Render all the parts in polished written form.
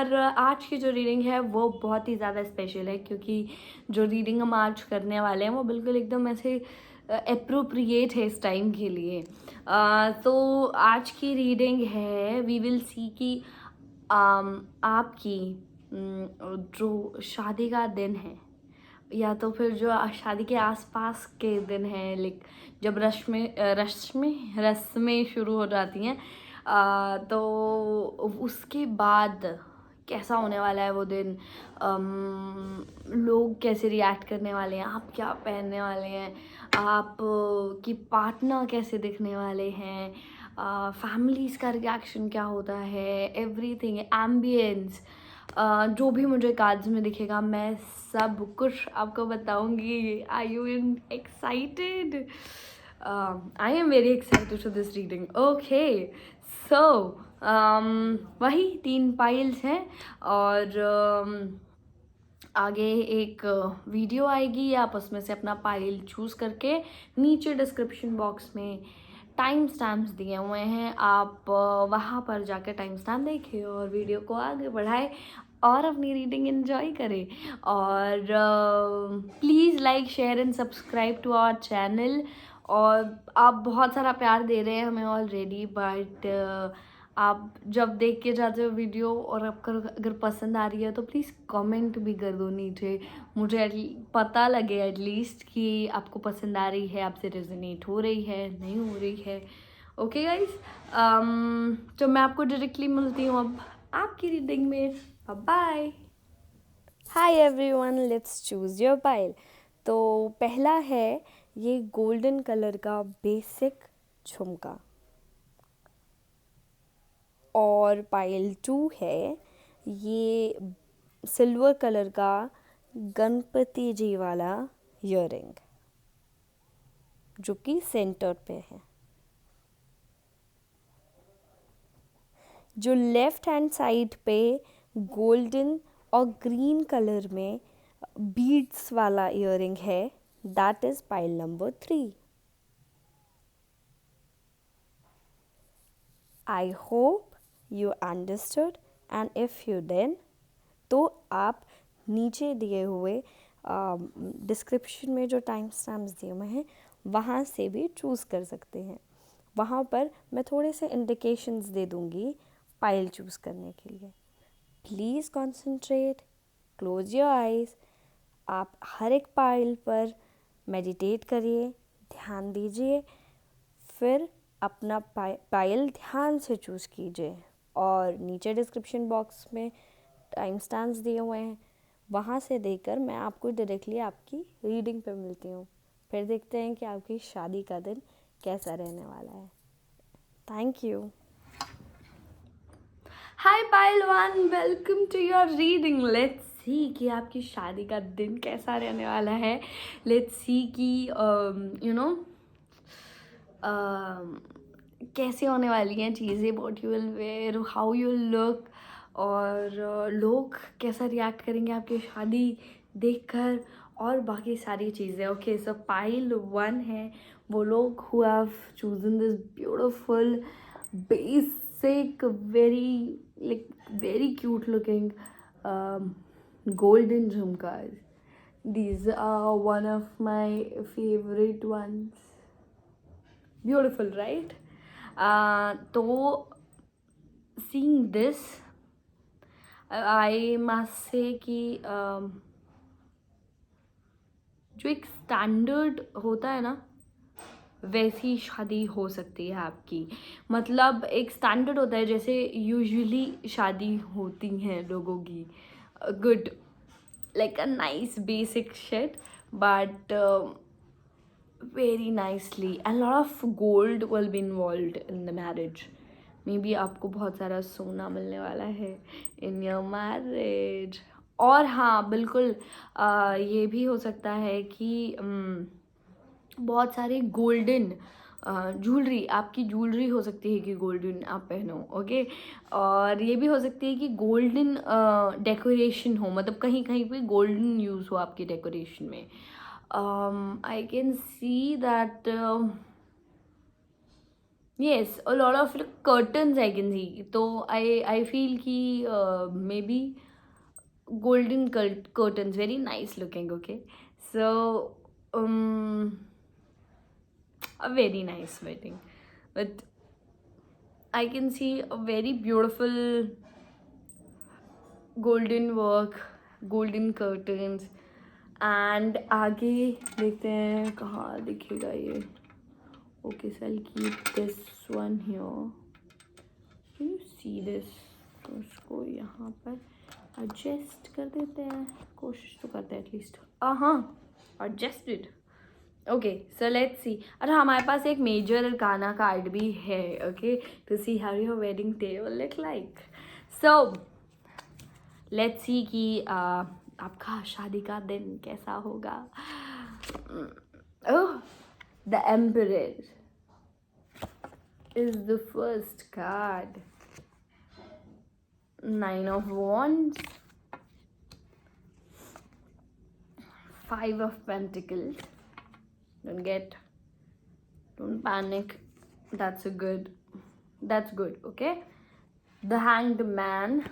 और आज की जो रीडिंग है वो बहुत ही ज़्यादा स्पेशल है, क्योंकि जो रीडिंग हम आज करने वाले हैं वो बिल्कुल एकदम ऐसे एप्रोप्रिएट है इस टाइम के लिए। तो आज की रीडिंग है, वी विल सी कि आपकी जो शादी का दिन है या तो फिर जो शादी के आसपास के दिन हैं, लाइक जब रस्में शुरू हो जाती हैं, तो उसके बाद कैसा होने वाला है वो दिन, लोग कैसे रिएक्ट करने वाले हैं, आप क्या पहनने वाले हैं, आप की पार्टनर कैसे दिखने वाले हैं, फैमिलीज़ का रिएक्शन क्या होता है, एवरीथिंग, एम्बियंस, जो भी मुझे कार्ड्स में दिखेगा मैं सब कुछ आपको बताऊंगी। Are you in excited? I am very excited for this reading. Okay, so वही 3 पाइल्स हैं और आगे एक वीडियो आएगी, आप उसमें से अपना पाइल चूज़ करके नीचे डिस्क्रिप्शन बॉक्स में टाइम स्टैम्प्स दिए हुए हैं, आप वहाँ पर जाकर टाइम स्टैम्प देखिए और वीडियो को आगे बढ़ाए और अपनी रीडिंग एंजॉय करें। और please like, share and subscribe to our channel. और आप बहुत सारा प्यार दे रहे हैं हमें ऑलरेडी, बट आप जब देख के जाते हो वीडियो और आपको अगर पसंद आ रही है तो प्लीज़ कमेंट भी कर दो नीचे, मुझे पता लगे एटलीस्ट कि आपको पसंद आ रही है, आपसे रेजोनेट हो रही है, नहीं हो रही है। ओके गाइज, तो मैं आपको डायरेक्टली मिलती हूँ अब आपकी रीडिंग में। Bye. Hi everyone, let's choose your pile. तो पहला है ये गोल्डन कलर का बेसिक झुमका, और पाइल 2 है ये सिल्वर कलर का गणपति जी वाला ईयरिंग जो कि सेंटर पे है। जो लेफ्ट हैंड साइड पे गोल्डन और ग्रीन कलर में बीड्स वाला ईयरिंग है, that is pile number 3। I hope you understood, and if you didn't तो आप नीचे दिए हुए डिस्क्रिप्शन में जो टाइम स्टैम्प्स दिए हुए हैं वहाँ से भी चूज़ कर सकते हैं। वहाँ पर मैं थोड़े से इंडिकेशंस दे दूँगी पाइल चूज़ करने के लिए। Please concentrate, close your eyes. आप हर एक पाइल पर मेडिटेट करिए, ध्यान दीजिए, फिर अपना पाइल ध्यान से चूज़ कीजिए। और नीचे डिस्क्रिप्शन बॉक्स में टाइम स्टैम्प्स दिए हुए हैं, वहाँ से देकर मैं आपको डायरेक्टली आपकी रीडिंग पे मिलती हूँ। फिर देखते हैं कि आपकी शादी का दिन कैसा रहने वाला है। Thank you. Hi pile 1, welcome to your reading. Let's see कि आपकी शादी का दिन कैसा रहने वाला है। लेट्स सी कि यू नो कैसे होने वाली हैं चीज़ें, what you will where, how you look, और लोग कैसा रिएक्ट करेंगे आपकी शादी देखकर, और बाकी सारी चीज़ें। ओके, सो पाइल 1 है वो लोग who have chosen this beautiful basic, very cute looking golden jhumkas. These are one of my favorite ones. Beautiful, right? तो seeing this, I must say कि जो एक स्टैंडर्ड होता है ना, वैसी शादी हो सकती है आपकी। मतलब एक स्टैंडर्ड होता है जैसे यूजुअली शादी होती हैं लोगों की, good, like a nice basic shit, but very nicely, and lot of gold will be involved in the marriage. Maybe आपको बहुत सारा सोना मिलने वाला है in your marriage. और हाँ बिल्कुल, ये भी हो सकता है कि बहुत सारे गोल्डन ज्वेलरी, आपकी ज्वेलरी हो सकती है कि गोल्डन आप पहनो। ओके, और ये भी हो सकती है कि गोल्डन डेकोरेशन हो, मतलब कहीं कहीं पे गोल्डन यूज़ हो आपकी डेकोरेशन में। आई can see that Yes, a lot of curtains I can see. So I feel ki maybe golden curtains, very nice looking. Okay, so a very nice wedding, but I can see a very beautiful golden work, golden curtains. And आगे देखते हैं कहाँ दिखेगा ये. Okay, so I'll keep this one here. Can you see this? तो उसको यहाँ पर adjust कर देते हैं, कोशिश तो करते हैं एटलीस्ट. हाँ, adjusted. Okay, so let's see. अच्छा, हमारे पास एक मेजर गाना कार्ड भी है. Okay, to see how your wedding day will look like. So let's see कि आपका शादी का दिन कैसा होगा. Oh, the Emperor is the first card. 9 of Wands, 5 of Pentacles. Don't panic. That's good, okay? The Hanged Man,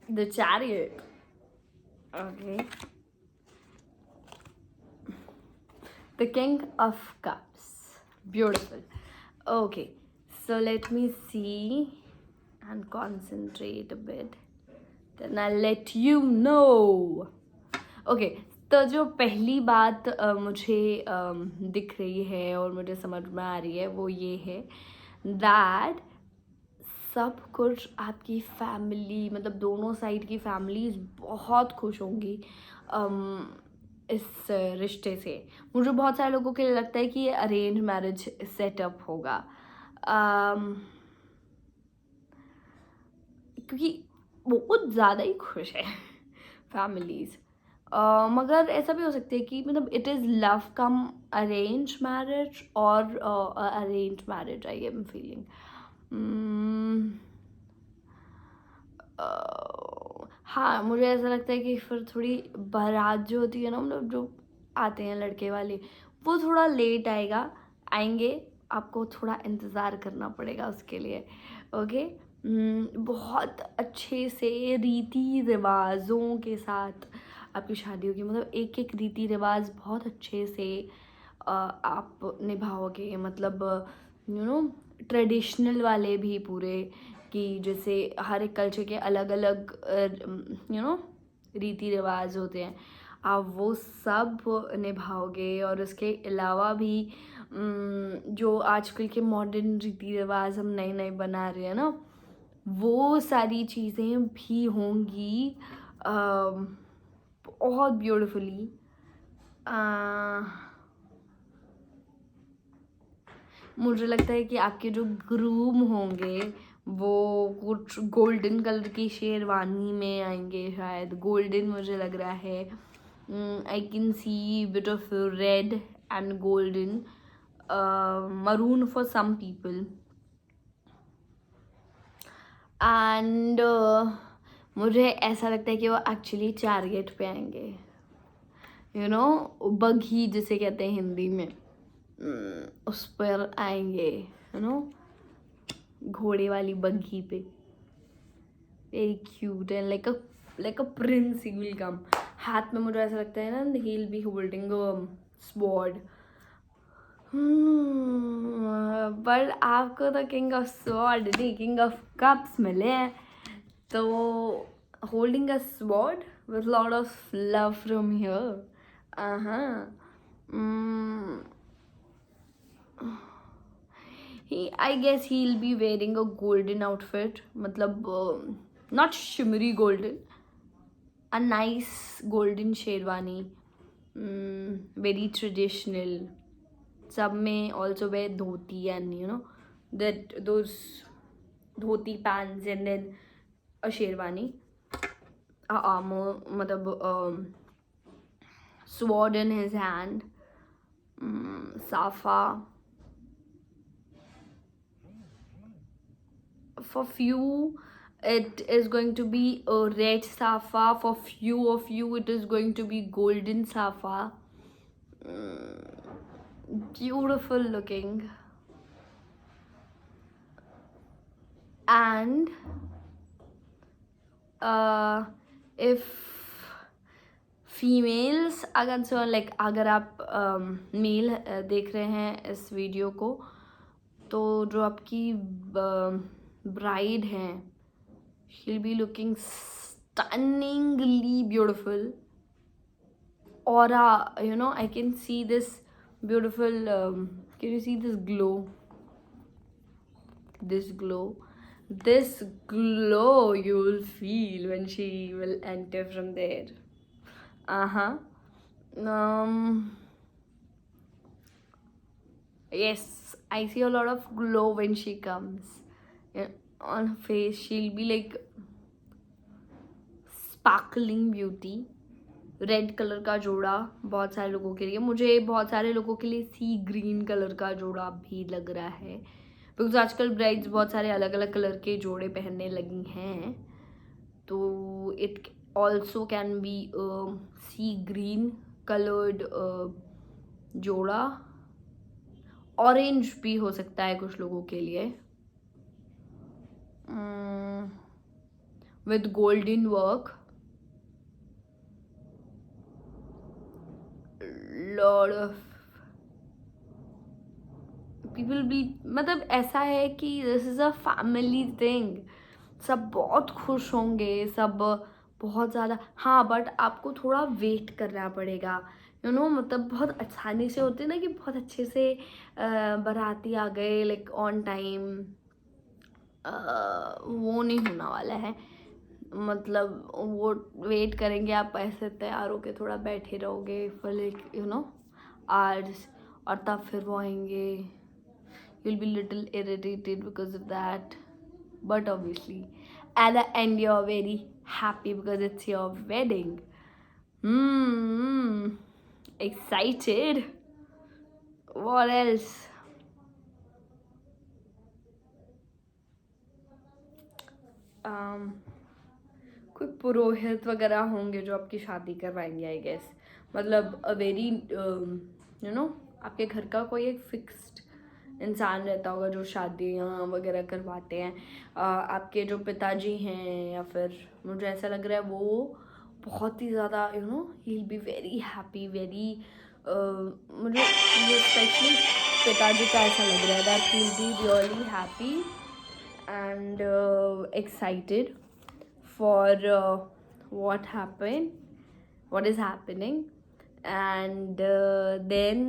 the Chariot, okay? The King of Cups, beautiful. Okay, so let me see and concentrate a bit, then I'll let you know. Okay, तो जो पहली बात मुझे दिख रही है और मुझे समझ में आ रही है वो ये है दैट सब कुछ आपकी फैमिली, मतलब दोनों साइड की फैमिलीज बहुत खुश होंगी इस रिश्ते से. मुझे बहुत सारे लोगों के लिए लगता है कि ये अरेंज मैरिज सेटअप होगा, क्योंकि बहुत ज़्यादा ही खुश है फैमिलीज़. मगर ऐसा भी हो सकता है कि मतलब it is love cum arrange marriage और arrange marriage, I am feeling. हाँ, मुझे ऐसा लगता है कि फिर थोड़ी बारात जो होती है ना, मतलब जो आते हैं लड़के वाले, वो थोड़ा लेट आएंगे. आपको थोड़ा इंतज़ार करना पड़ेगा उसके लिए. ओके, बहुत अच्छे से रीति रिवाज़ों के साथ आपकी शादी होगी. मतलब एक एक रीति रिवाज बहुत अच्छे से आप निभाओगे. मतलब ट्रेडिशनल वाले भी पूरे, कि जैसे हर एक कल्चर के अलग अलग रीति रिवाज होते हैं, आप वो सब निभाओगे. और उसके अलावा भी जो आजकल के मॉडर्न रीति रिवाज हम नए नए बना रहे हैं ना, वो सारी चीज़ें भी होंगी बहुत ब्यूटिफुली. मुझे लगता है कि आपके जो ग्रूम होंगे वो कुछ गोल्डन कलर की शेरवानी में आएंगे, शायद गोल्डन मुझे लग रहा है. I can see bit of red and golden, maroon for some people. And मुझे ऐसा लगता है कि वो एक्चुअली चैरियट पे आएंगे, बघी जिसे कहते हैं हिंदी में, उस पर आएंगे, घोड़े वाली बग्घी पे. Very cute and like a prince he will come. हाथ में मुझे ऐसा लगता है ना, he will be holding a sword. पर आपको तो किंग ऑफ स्वॉर्ड नहीं, किंग ऑफ कप्स मिले हैं. तो holding a sword with lot of love from here. I guess he'll be wearing a golden outfit, matlab not shimmery golden, a nice golden sherwani, very traditional. Some may also wear dhoti and those dhoti pants and then a sherwani, a armor, matlab sword in his hand, safa. For few it is going to be a red safa, for few of you it is going to be golden safa. beautiful looking. And if females are concerned, like अगर आप mail देख रहे हैं इस video को, तो जो आपकी ब्राइड हैं, she'll be looking stunningly beautiful. Aura, you know, I can see this beautiful, can you see this glow? This glow you will feel when she will enter from there. Yes, I see a lot of glow when she comes. On her face she'll be like sparkling beauty. Red colour का जोड़ा बहुत सारे लोगों के लिए, मुझे बहुत सारे लोगों के लिए सी ग्रीन कलर का जोड़ा भी लग रहा है, बिकॉज आजकल ब्राइड्स बहुत सारे अलग अलग कलर के जोड़े पहनने लगी हैं. तो it also can be sea green coloured जोड़ा. ऑरेंज भी हो सकता है कुछ लोगों के लिए, with golden work. Lot of people भी, मतलब ऐसा है कि this is a family thing. सब बहुत खुश होंगे, सब बहुत ज़्यादा. हाँ, बट आपको थोड़ा वेट करना पड़ेगा, यू नो. मतलब बहुत आसानी से होते ना कि बहुत अच्छे से बाराती आ गए लाइक ऑन टाइम, वो नहीं होने वाला है. मतलब वो वेट करेंगे, आप ऐसे तैयार होके थोड़ा बैठे रहोगे for like you no hours, और तब फिर वो आएंगे. you'll be little irritated because of that, but obviously at the end you're very happy because it's your wedding. Excited. What else? कोई पुरोहित वगैरह होंगे जो आपकी शादी करवाएंगे, आई गेस. मतलब अ वेरी यू नो, आपके घर का कोई एक फिक्स्ड इंसान रहता होगा जो शादियाँ वगैरह करवाते हैं. आपके जो पिताजी हैं, या फिर मुझे ऐसा लग रहा है वो बहुत ही ज़्यादा you know he will be very happy, very मुझे ये स्पेशली पिताजी का ऐसा लग रहा है that he will be really happy and excited for what is happening. And then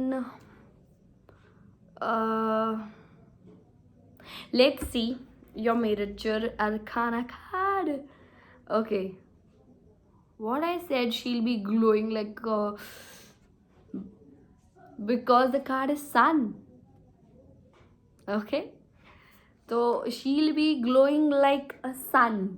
let's see your major arcana card. Okay, what I said, she'll be glowing like because the card is sun. Okay, so she'll be glowing like a sun,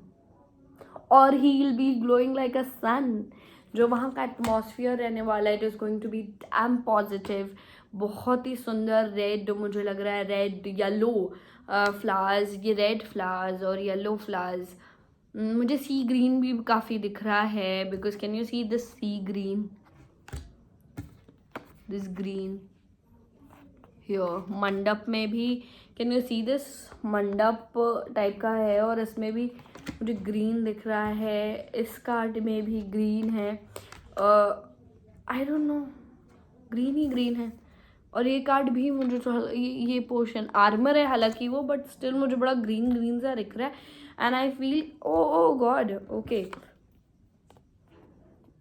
or he'll be glowing like a sun. जो वहाँ का atmosphere रहने वाला है, it is going to be damn positive. बहुत ही सुंदर red, मुझे लग रहा है रेड येलो फ्लावर्स, ये रेड फ्लावर्स और येलो फ्लावर्स. मुझे सी ग्रीन भी काफ़ी दिख रहा है, because can you see this sea green, this green here. Mandap में भी can you see this, mandap type का है और इसमें भी मुझे ग्रीन दिख रहा है. इस कार्ड में भी ग्रीन है, I don't know, green he green है. और ये कार्ड भी मुझे ये पोर्शन आर्मर है हालांकि वो, बट स्टिल मुझे बड़ा ग्रीन ग्रीन सा दिख रहा है. And I feel oh God, okay,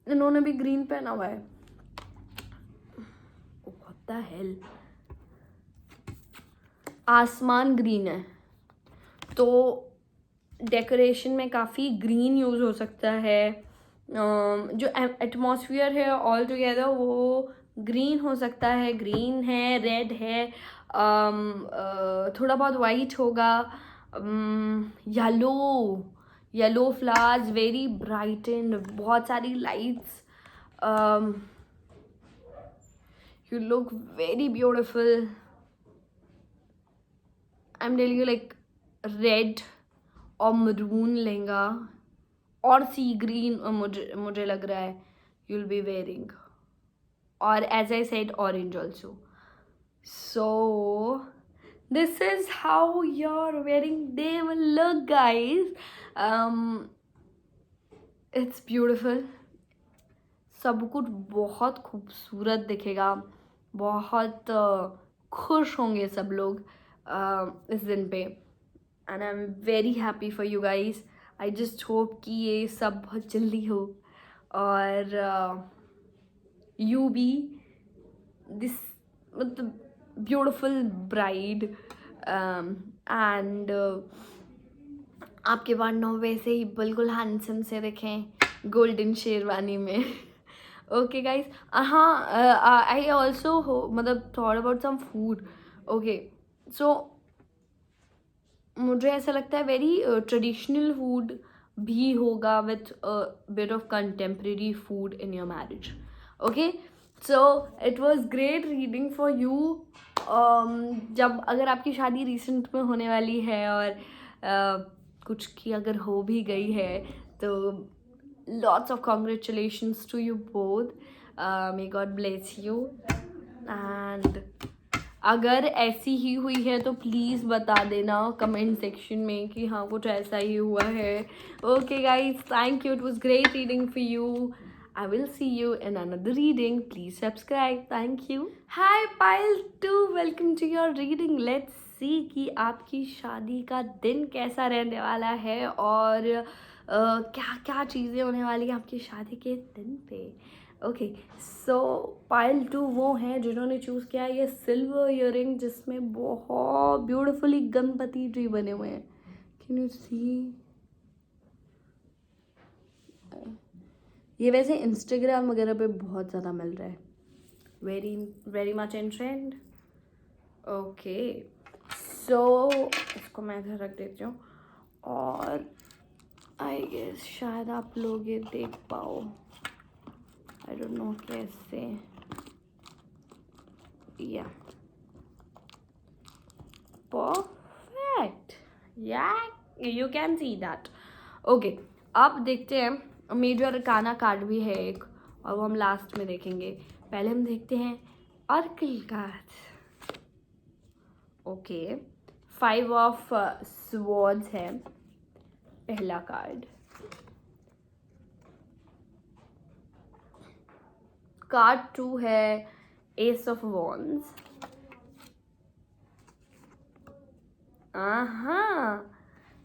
इन्होंने भी ग्रीन पहना हुआ है. What the hell. आसमान ग्रीन है, तो डेकोरेशन में काफ़ी ग्रीन यूज़ हो सकता है. जो एटमॉस्फियर है ऑल टुगेदर वो ग्रीन हो सकता है. ग्रीन है, रेड है, थोड़ा बहुत वाइट होगा, येलो फ्लावर्स, वेरी ब्राइटेंड, बहुत सारी lights. You look very beautiful. I am telling you like red और मरून लहंगा और सी ग्रीन मुझे लग रहा है यू विल बी वेयरिंग, और as I said orange also. So this is how your wedding day will look, guys. It's beautiful. सब कुछ बहुत खूबसूरत दिखेगा, बहुत खुश होंगे सब लोग इस दिन पे. And I am very happy for you guys. I just hope कि ये सब बहुत जल्दी हो और यू बी दिस मतलब ब्यूटिफुल ब्राइड एंड आपके पार्टनर वैसे ही बिल्कुल हैंडसम से दिखें गोल्डन शेरवानी में. Okay guys. हाँ, आई ऑल्सो मतलब thought about some food. Okay, so मुझे ऐसा लगता है वेरी ट्रेडिशनल फूड भी होगा with bit of contemporary food in your marriage. Okay, so it was great reading for you. जब अगर आपकी शादी रिसेंट में होने वाली है और कुछ की अगर हो भी गई है तो lots of congratulations to you both. May God bless you. And अगर ऐसी ही हुई है तो प्लीज़ बता देना कमेंट सेक्शन में कि हाँ कुछ ऐसा ही हुआ है. Okay guys, thank you. It was great reading for you. I will see you in another reading. Please subscribe. Thank you. Hi Pile 2. Welcome to your reading. Let's see कि आपकी शादी का दिन कैसा रहने वाला है और क्या क्या चीज़ें होने वाली हैं आपकी शादी के दिन पे. ओके, सो पाइल 2 वो हैं जिन्होंने चूज़ किया ये सिल्वर ईयरिंग जिसमें बहुत ब्यूटिफुली गणपति जी बने हुए हैं. कैन यू सी? ये वैसे इंस्टाग्राम वगैरह पे बहुत ज़्यादा मिल रहा है. Very very much in trend. Okay, so इसको मैं इधर रख देती हूँ और आई गेस शायद आप लोग ये देख पाओ. आई डोंट नो कैसे. या परफेक्ट. या you can see that. Okay, अब देखते हैं. मेजर अरकाना कार्ड भी है एक और वो हम लास्ट में देखेंगे. पहले हम देखते हैं oracle card. Okay, 5 of swords है पहला कार्ड. कार्ड 2 है S of wands.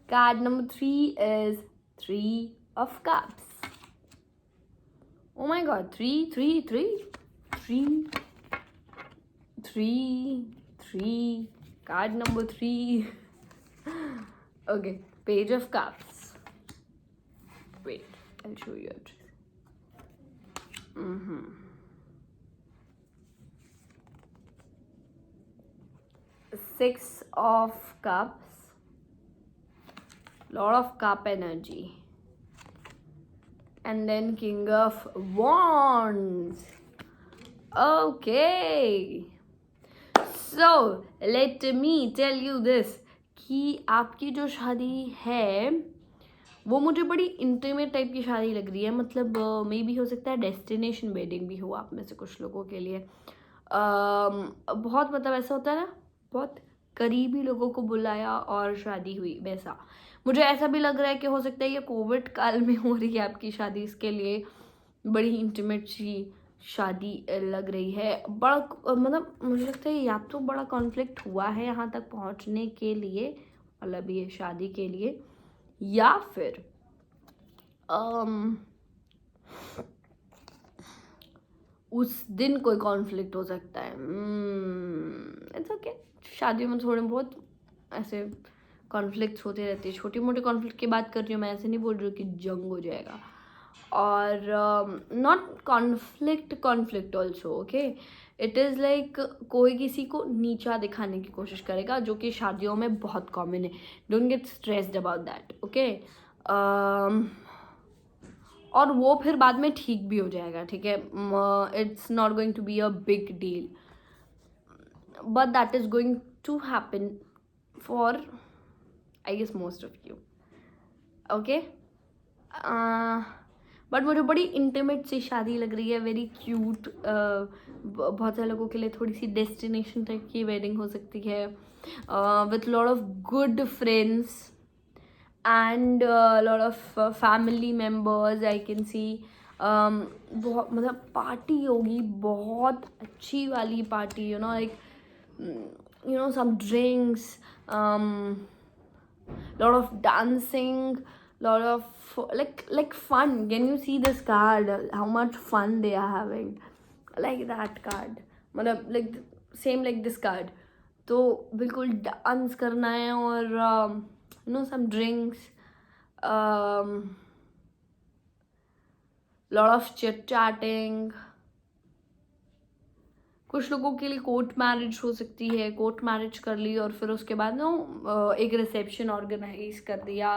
Card number 3 is 3 of cups. Oh my god, 3 3 3 3 3 3. Card number 3. Okay, page of cups. Wait, I'll show you it. 6 of cups. Lot of cup energy. And then King of Wands. Okay, so let me tell you this कि आपकी जो शादी है वो मुझे बड़ी intimate type की शादी लग रही है. मतलब मे भी हो सकता है डेस्टिनेशन वेडिंग भी हो आप में से कुछ लोगों के लिए. बहुत मतलब ऐसा होता है ना, बहुत करीबी लोगों को बुलाया और शादी हुई वैसा. मुझे ऐसा भी लग रहा है कि हो सकता है ये कोविड काल में हो रही है आपकी शादी, इसके लिए बड़ी इंटीमेट सी शादी लग रही है. बड़ा मतलब मुझे लगता है या तो बड़ा कॉन्फ्लिक्ट हुआ है यहाँ तक पहुँचने के लिए, मतलब ये शादी के लिए, या फिर उस दिन कोई कॉन्फ्लिक्ट हो सकता है. It's okay. शादी में थोड़े बहुत ऐसे कॉन्फ्लिक्ट्स होते रहते हैं. छोटी मोटी कॉन्फ्लिक्ट की बात कर रही हूँ मैं, ऐसे नहीं बोल रही हूँ कि जंग हो जाएगा. और not conflict also. Okay, it is like कोई किसी को नीचा दिखाने की कोशिश करेगा, जो कि शादियों में बहुत कॉमन है. Don't get stressed about that. Okay, और वो फिर बाद में ठीक भी हो जाएगा. ठीक है, it's not going to be a big deal, but that is going to happen for I guess most of you. Okay, but मुझे बड़ी इंटीमेट सी शादी लग रही है, वेरी क्यूट। बहुत सारे लोगों के लिए थोड़ी सी डेस्टिनेशन टाइप की वेडिंग हो सकती है, with lot of good friends and lot of family members I can सी। बहुत मतलब पार्टी होगी, बहुत अच्छी वाली party, you know, like you know, some drinks, lot of dancing, lot of like fun. Can you see this card, how much fun they are having? Like that card, मतलब like same like this card. तो बिल्कुल dance करना है और you know, some drinks, lot of chit chatting. कुछ लोगों के लिए कोर्ट मैरिज हो सकती है, कोर्ट मैरिज कर ली और फिर उसके बाद ना एक रिसेप्शन ऑर्गेनाइज कर दिया,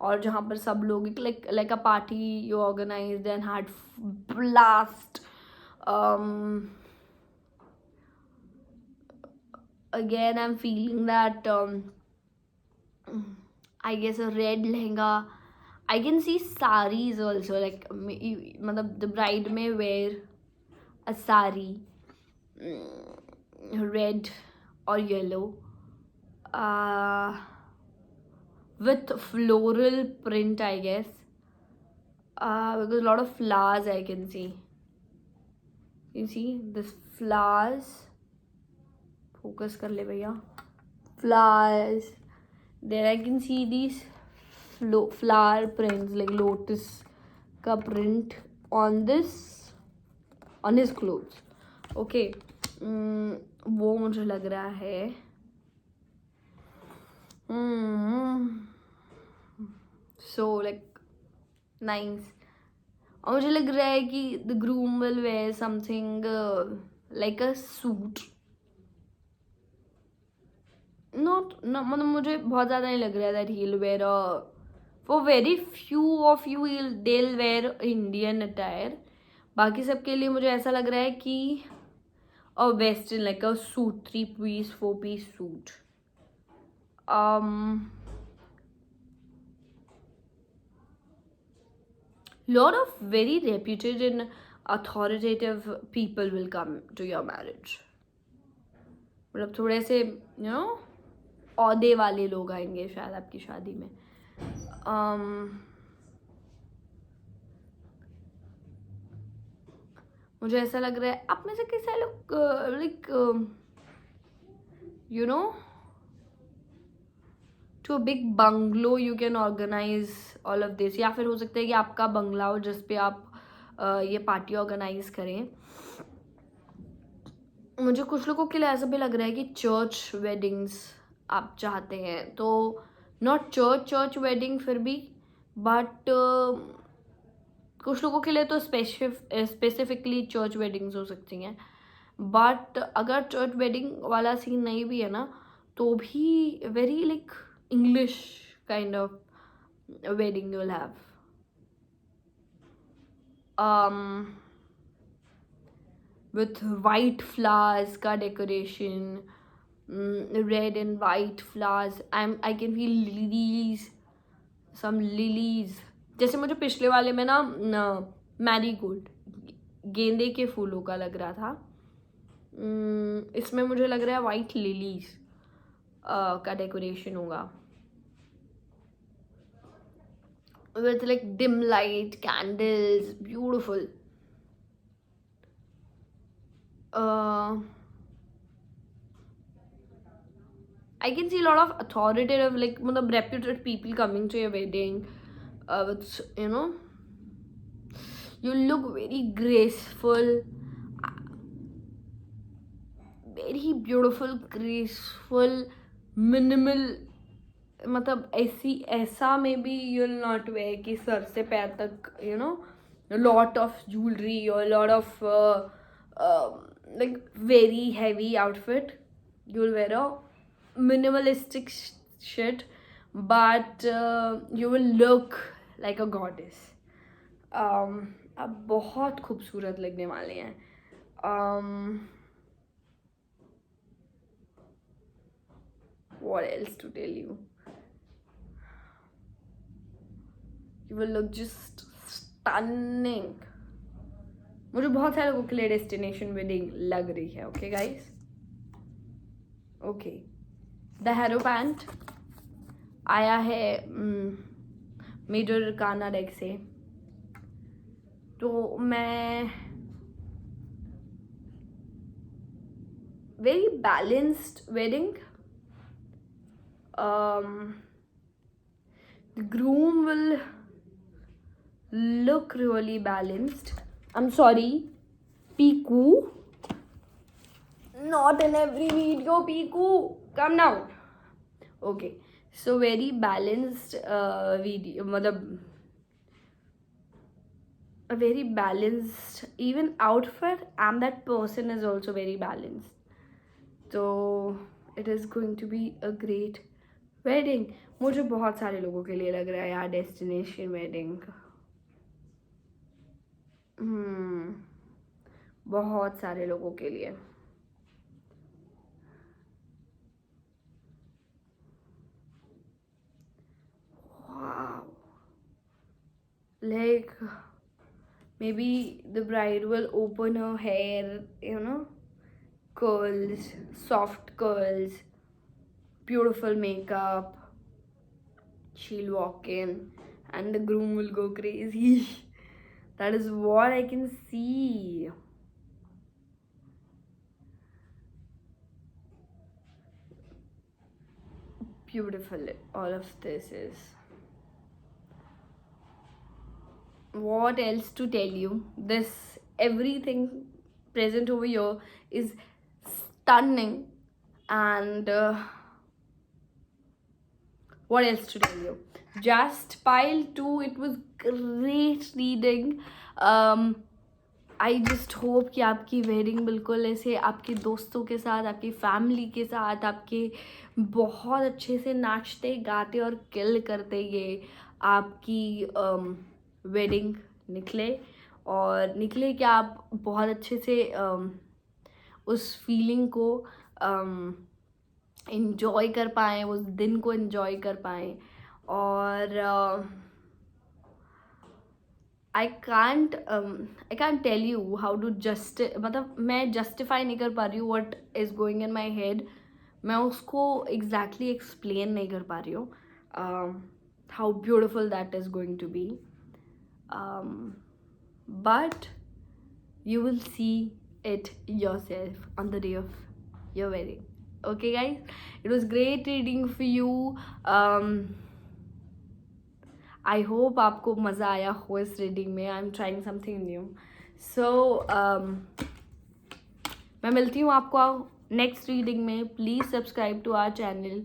और जहाँ पर सब लोग like a party you organised and had blast. Again, I'm feeling that I guess a red lehenga. I can see saris also, like matlab the bride may wear a sari, red or yellow, with floral print, I guess, because a lot of flowers I can see. You see this flowers, focus kar le bhaiya, flowers. There I can see these flower prints, like lotus ka print on his clothes. Okay, वो मुझे लग रहा है. So like nice. और मुझे लग रहा है कि the groom will wear something like a suit. Not मतलब मुझे बहुत ज़्यादा नहीं लग रहा है that he'll wear a, for very few of you they'll wear Indian attire. बाकी सबके लिए मुझे ऐसा लग रहा है कि a western, like a suit, 3-piece 4-piece suit. Lot of very reputed and authoritative people will come to your marriage. मतलब थोड़े से you know औहदे वाले लोग आएंगे शायद आपकी शादी में. मुझे ऐसा लग रहा है आप में से किसी लोग like you know to a big bungalow you can organise all of this, या फिर हो सकता है कि आपका बंगला हो जिस पे आप ये पार्टी ऑर्गेनाइज करें. मुझे कुछ लोगों के लिए ऐसा भी लग रहा है कि चर्च वेडिंग्स आप चाहते हैं, तो नॉट चर्च वेडिंग फिर भी, बट कुछ लोगों के लिए तो स्पेसिफिकली चर्च वेडिंग्स हो सकती हैं. बट अगर चर्च वेडिंग वाला सीन नहीं भी है ना, तो भी very like English kind of wedding you will have. With white flowers का decoration, red and white flowers. I can feel lilies, some lilies. जैसे मुझे पिछले वाले में ना मैरीगोल्ड, गेंदे के फूलों का लग रहा था, इसमें मुझे लग रहा है वाइट लिलीज का डेकोरेशन होगा, with like dim light, candles, beautiful. I can see a lot of authoritative, like मतलब reputed people coming to your wedding, with you know, you look very graceful, very beautiful, graceful, minimal. मतलब ऐसा में भी you will not wear कि sir से पैर तक you know a lot of jewelry or a lot of like very heavy outfit. You will wear a minimalistic shit, but you will look like a goddess. अब बहुत खूबसूरत लगने वाले हैं. What else to tell you? You will look just stunning. मुझे बहुत सारे लोगों के लिए डेस्टिनेशन वेडिंग लग रही है. Okay guys, okay. The harrow pant आया है मेजर काना डेक से. तो मैं very balanced wedding. The groom will look really balanced. I'm sorry, Piku. Not in every video, Piku. Come down. Okay, so very balanced video. मतलब a very balanced even outfit, and that person is also very balanced. So it is going to be a great wedding. मुझे बहुत सारे लोगों के लिए लग रहा है यार डेस्टिनेशन वेडिंग. बहुत सारे लोगों के लिए. Wow. Like maybe the bride will open her hair, curls, soft curls, beautiful makeup. She'll walk in and the groom will go crazy. That is what I can see. Beautiful, all of this is. What else to tell you? This everything present over here is stunning, and what else to tell you? Just Pile 2, it was great reading. I just hope कि आपकी wedding बिल्कुल ऐसे आपके दोस्तों के साथ, आपकी family के साथ, आपके बहुत अच्छे से नाचते गाते और किल करते ये आपकी वेडिंग निकले. और निकले कि आप बहुत अच्छे से उस फीलिंग को इन्जॉय कर पाएँ, उस दिन को इन्जॉय कर पाएँ. और I can't tell you how to मतलब मैं justify नहीं कर पा रही हूँ what is going in my head. मैं उसको exactly explain नहीं कर पा रही हूँ how beautiful that is going to be. But you will see it yourself on the day of your wedding. Okay guys, it was great reading for you. I hope आपको मज़ा आया हो इस रीडिंग में. I am trying something new. So मैं मिलती हूँ आपको नेक्स्ट रीडिंग में. Please subscribe to our channel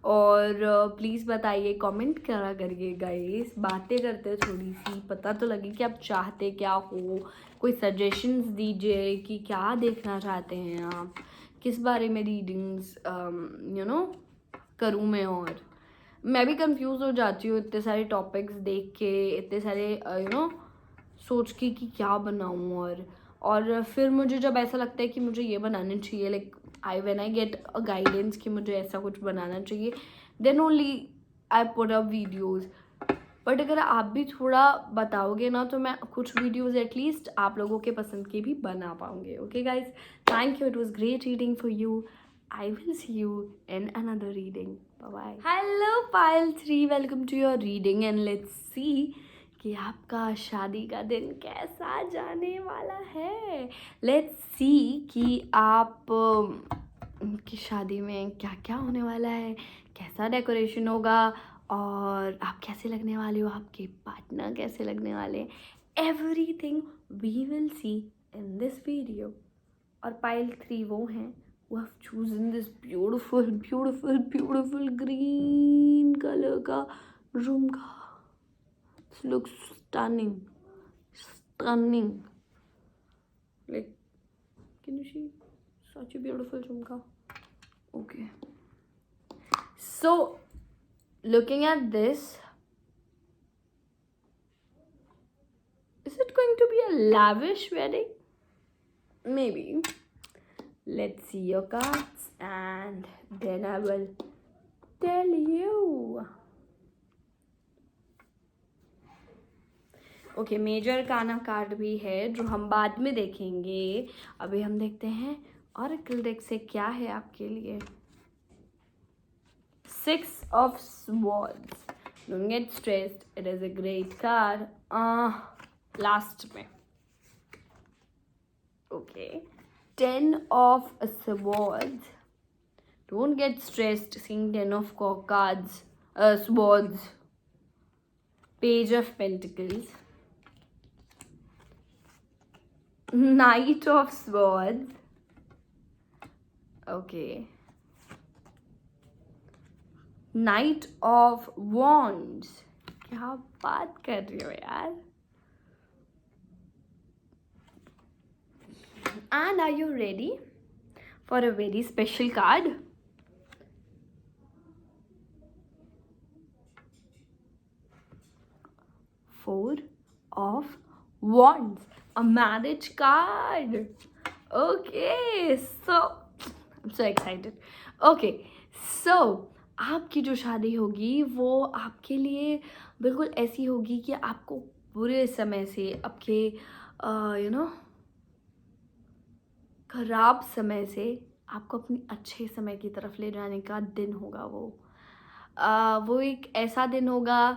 और प्लीज़ बताइए, कमेंट करा करिए गाइस. बातें करते थोड़ी सी, पता तो लगे कि आप चाहते क्या हो. कोई सजेशंस दीजिए कि क्या देखना चाहते हैं आप, किस बारे में रीडिंग्स करूँ मैं. और मैं भी कंफ्यूज हो जाती हूँ इतने सारे टॉपिक्स देख के, इतने सारे सोच के कि क्या बनाऊँ. और फिर मुझे जब ऐसा लगता है कि मुझे ये बनाना चाहिए, like when I get a guidance कि मुझे ऐसा कुछ बनाना चाहिए, then only I put up videos. But अगर आप भी थोड़ा बताओगे ना तो मैं कुछ वीडियोज़ एटलीस्ट आप लोगों के पसंद के भी बना पाऊँगी. Okay guys, thank you. It was great reading for you. I will see you in another reading. Bye-bye. Hello Pile 3, welcome to your reading and let's see कि आपका शादी का दिन कैसा जाने वाला है. Let's see कि आप की शादी में क्या क्या होने वाला है, कैसा डेकोरेशन होगा और आप कैसे लगने वाले हो, आपके पार्टनर कैसे लगने वाले. Everything we will see in this video. और Pile 3 वो हैं who have chosen this beautiful green color का झुमका. This looks stunning. Like, can you see? Such a beautiful झुमका. Okay. So, looking at this, is it going to be a lavish wedding? Maybe. Let's see your cards and then I will tell you. Okay, major arcana card भी है जो हम बाद में देखेंगे। अभी हम देखते हैं ऑरेकल डेक से क्या है आपके लिए। 6 of Swords. Don't get stressed. It is a great card. Last में. Okay. 10 of Swords. Don't get stressed seeing 10 of cards. Swords. Page of Pentacles. Knight of Swords. Okay. Knight of Wands. क्या बात कर रही हो यार? And are you ready for a very special card? Four of Wands, a marriage card. Okay, so I'm so excited. Okay, so आपकी जो शादी होगी वो आपके लिए बिल्कुल ऐसी होगी कि आपको बुरे समय से, आपके खराब समय से आपको अपनी अच्छे समय की तरफ ले जाने का दिन होगा वो। वो एक ऐसा दिन होगा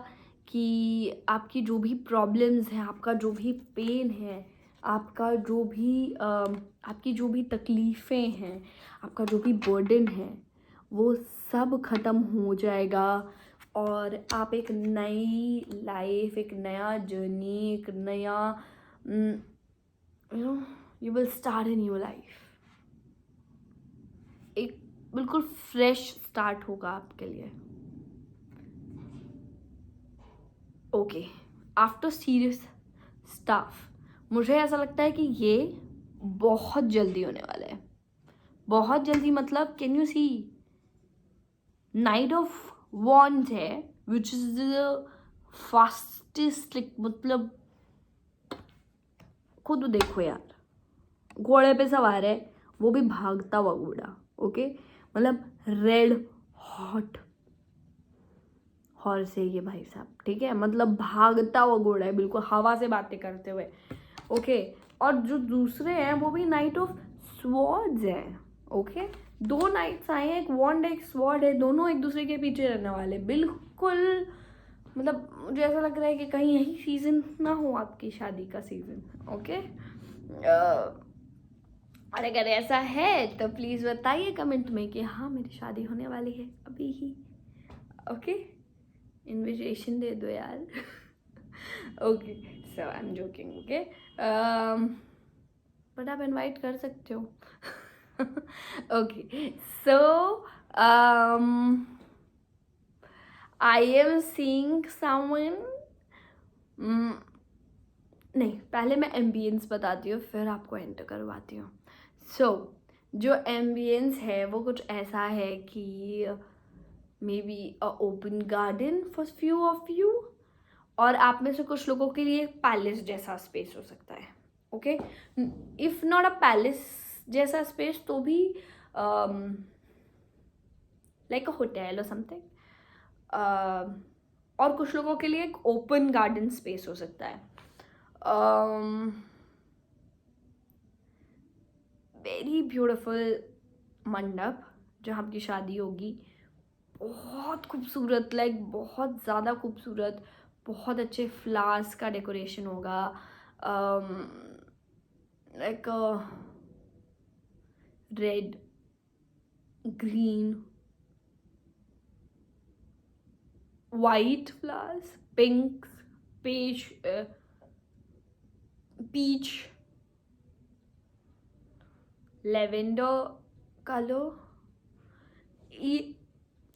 कि आपकी जो भी प्रॉब्लम्स हैं, आपका जो भी पेन है, आपका जो भी आपकी जो भी तकलीफ़ें हैं, आपका जो भी बर्डन है, वो सब ख़त्म हो जाएगा और आप एक नई लाइफ, एक नया जर्नी, एक नया you will start a new life. एक बिल्कुल फ्रेश स्टार्ट होगा आपके लिए। ओके, आफ्टर सीरियस स्टाफ, मुझे ऐसा लगता है कि ये बहुत जल्दी होने वाला है। बहुत जल्दी मतलब can you see knight of wands है विच इज द फास्टेस्ट, मतलब खुद देखो यार, घोड़े पे सवार है, वो भी भागता हुआ घोड़ा। ओके, मतलब रेड हॉट हॉर्स है ये भाई साहब, ठीक है, मतलब भागता हुआ घोड़ा है, बिल्कुल हवा से बातें करते हुए। ओके, और जो दूसरे हैं वो भी नाइट ऑफ स्वॉर्ड्स हैं। ओके, दो नाइट्स आए हैं, एक वॉन्ड एक स्वॉर्ड है, दोनों एक दूसरे के पीछे रहने वाले। बिल्कुल मतलब मुझे ऐसा लग रहा है कि कहीं यही सीजन ना हो आपकी शादी का सीजन। ओके, और अगर ऐसा है तो प्लीज़ बताइए कमेंट में कि हाँ मेरी शादी होने वाली है अभी ही। ओके, इन्विटेशन दे दो यार। Okay, so I am joking. Okay, but आप इनवाइट कर सकते हो। Okay, so I am seeing someone. नहीं, पहले मैं एम्बियंस बताती हूँ फिर आपको एंटर करवाती हूँ। सो जो एम्बियंस है वो कुछ ऐसा है कि may be a open garden for few of you, और आप में से कुछ लोगों के लिए पैलेस जैसा स्पेस हो सकता है। Okay, if not a palace जैसा स्पेस तो भी लाइक अ होटल और समथिंग, और कुछ लोगों के लिए एक ओपन गार्डन स्पेस हो सकता है। वेरी ब्यूटिफुल मंडप जहाँ आपकी शादी होगी, बहुत खूबसूरत, लाइक बहुत ज़्यादा खूबसूरत, बहुत अच्छे फ्लावर्स का डेकोरेशन होगा, like red, green, white flowers, pink, peach, lavender color.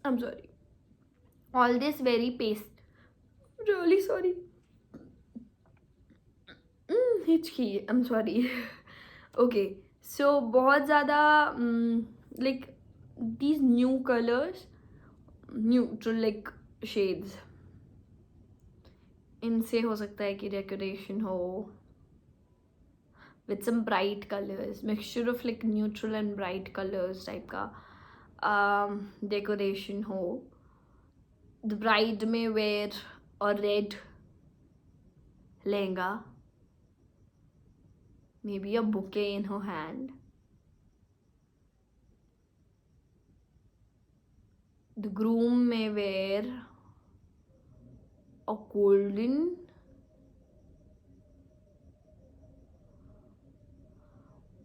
I'm sorry, all this very paste, really sorry, हिचकी, I'm sorry. Okay, so बहुत ज़्यादा like these new colors, neutral like shades, इनसे हो सकता है कि डेकोरेशन हो with some bright colors, mixture of like neutral and bright colors type का डेकोरेशन हो। The bride may wear a red lehenga, maybe a bouquet in her hand. The groom may wear a golden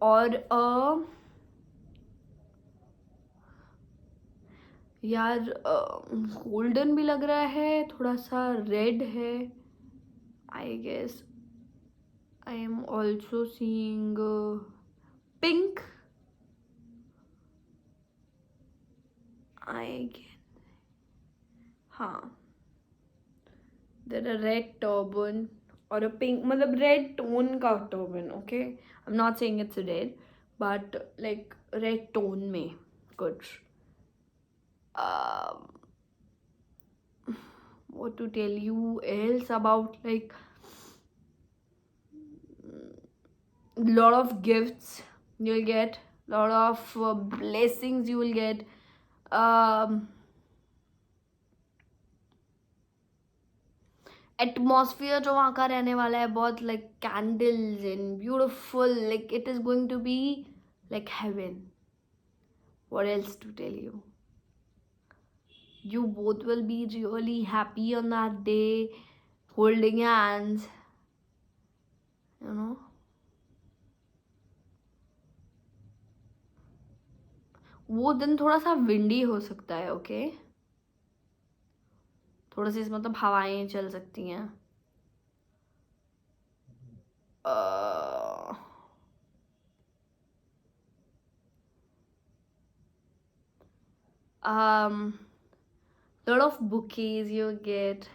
और यार golden भी लग रहा है, थोड़ा सा रेड है. I guess I am also seeing pink. I हाँ, देयर अ रेड टर्बन और अ पिंक, मतलब रेड टोन का turban. Okay, I am not saying it's red, but like red tone में कुछ. What to tell you else about, like, lot of gifts you'll get, lot of blessings you will get. Atmosphere जो वहाँ का रहने वाला है बहुत like candles and beautiful, like it is going to be like heaven. What else to tell you? You both will be really happy on that day, holding hands, you know. वो दिन थोड़ा सा विंडी हो सकता है. Okay, थोड़ा सी मतलब हवाएं चल सकती हैं. lot of bouquets you'll get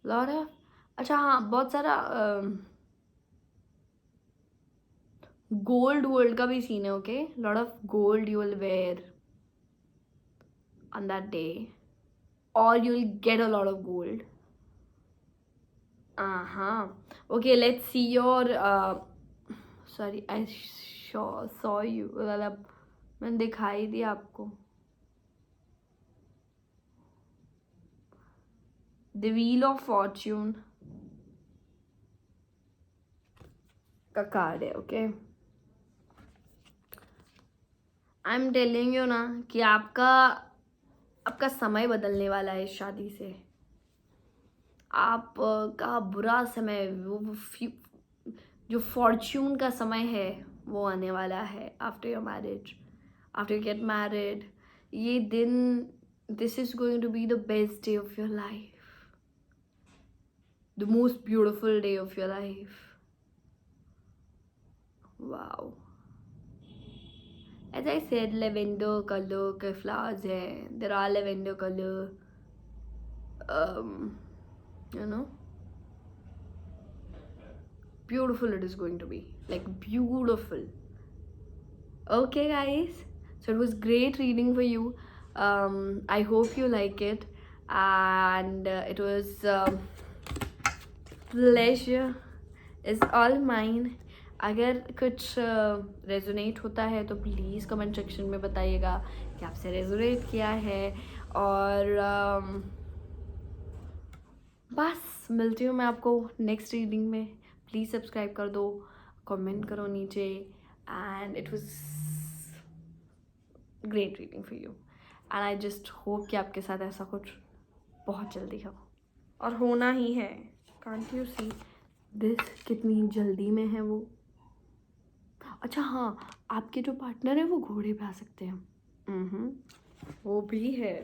lot of. अच्छा हाँ, बहुत सारा गोल्ड वर्ल्ड का भी सीन है. Okay, lot of gold you will where on that day, or you'll get a lot of gold. Okay, let's see your sorry, I saw you, मतलब मैंने दिखाई दिया आपको. The Wheel of Fortune का card है. Okay, I am telling you ना कि आपका समय बदलने वाला है इस शादी से. आपका बुरा समय, वो जो फॉर्च्यून का समय है वो आने वाला है after your marriage, after you get married. ये दिन, this is going to be the best day of your life, the most beautiful day of your life. Wow. As I said, lavender color के flowers हैं. There are lavender color, you know, beautiful it is going to be, like beautiful. Okay guys, so it was great reading for you. I hope you like it, and it was pleasure is all mine. अगर कुछ resonate होता है तो please comment section में बताइएगा कि आपसे resonate किया है. और बस मिलती हूँ मैं आपको नेक्स्ट रीडिंग में. प्लीज़ सब्सक्राइब कर दो, कमेंट करो नीचे. And it was great reading for you, and I just hope कि आपके साथ ऐसा कुछ बहुत जल्दी हो, और होना ही है. कांट यू सी दिस, कितनी जल्दी में है वो. अच्छा हाँ, आपके जो पार्टनर है वो घोड़े पे आ सकते हैं. वो भी है,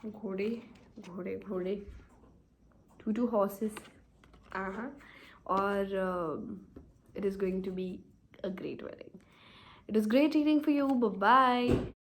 घोड़े घोड़े घोड़े, 2 horses. और it is going to be a great wedding. It was great reading for you. Bye bye.